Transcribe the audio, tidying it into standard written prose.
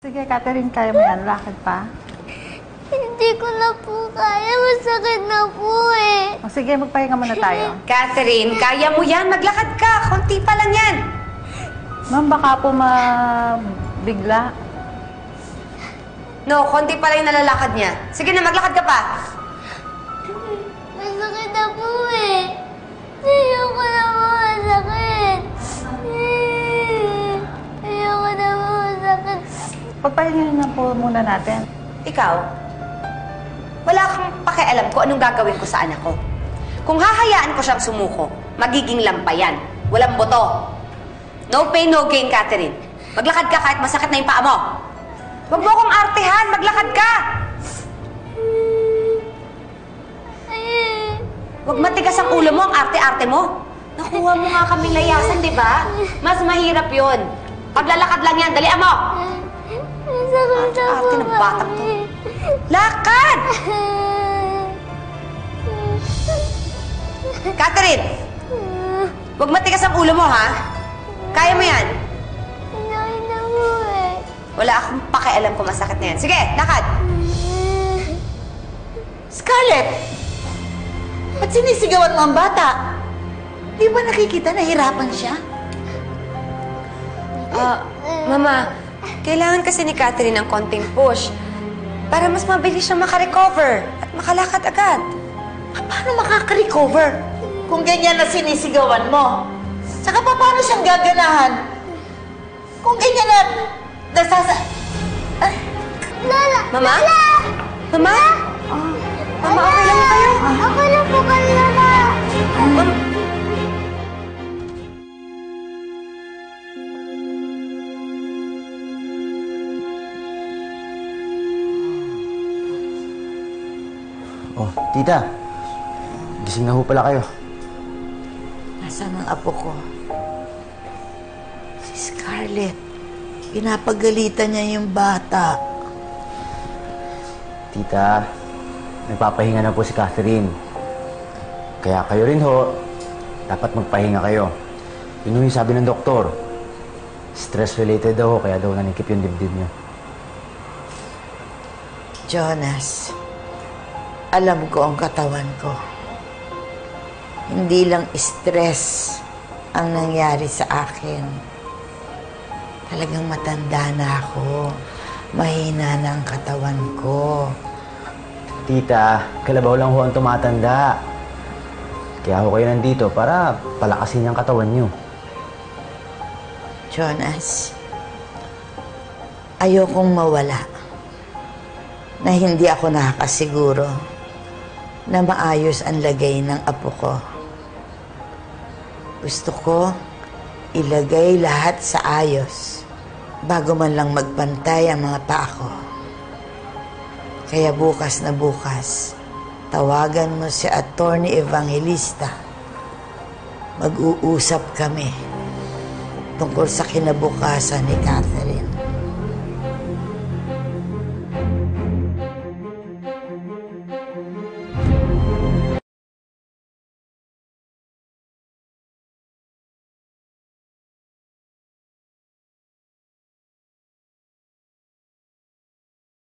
Sige, Catherine, kaya mo yan. Lakad pa. Hindi ko na po kaya. Masakit na po eh. O sige, magpahinga muna tayo. Catherine, kaya mo yan. Maglakad ka. Konti pa lang yan. Ma'am, baka po mabigla. No, konti pa lang yung nalalakad niya. Sige na, maglakad ka pa. Masakit na po eh. Ayoko na po masakit. Ayoko na po masakit. Pagpahinga na po muna natin. Ikaw, wala kang pakialam kung anong gagawin ko sa anak ko. Kung hahayaan ko siyang sumuko, magiging lampayan. Walang boto. No pain, no gain, Catherine. Maglakad ka kahit masakit na yung paa mo. Huwag mo akong artehan. Maglakad ka. Huwag matigas ang ulo mo, ang arte-arte mo. Nakuha mo nga kaming layasan, di ba? Mas mahirap yun. Paglalakad lang yan. Dalian mo. Masakit na po, Arte ng batang to. Lakad! Catherine! Huwag matigas ang ulo mo, ha? Kaya mo yan? Masakit na po eh. Wala akong pakialam kung masakit na yan. Sige, lakad! Scarlett! Ba't sinisigawan mo ang bata? Di ba nakikita nahirapan siya? Mama, kailangan kasi ni Catherine ng konting push para mas mabilis siya makarecover at makalakad agad. Paano makaka-recover kung ganyan na sinisigawan mo? Saka paano siyang gaganahan kung ganyan na Lola! Mama? Lola! Mama? Mama, okay lang ba kayo? Ako lang po kay Lola! Oh, tita. Gising na ho pala kayo. Nasaan ang apo ko? Si Scarlett. Pinapagalitan niya yung bata. Tita, nagpapahinga na po si Catherine. Kaya kayo rin ho, dapat magpahinga kayo. Yun yung sabi ng doktor. Stress-related daw ho, kaya daw nanikip yung dibdib niyo. Jonas, alam ko ang katawan ko. Hindi lang stress ang nangyari sa akin. Talagang matanda na ako. Mahina na ang katawan ko. Tita, kalabaw lang ho ang tumatanda. Kaya ho kayo nandito para palakasin yung katawan niyo. Jonas, ayokong mawala na hindi ako nakakasiguro na maayos ang lagay ng apo ko. Gusto ko ilagay lahat sa ayos bago man lang magpantay ang mga paa ko. Kaya bukas na bukas, tawagan mo si Attorney Evangelista. Mag-uusap kami tungkol sa kinabukasan ni Catherine.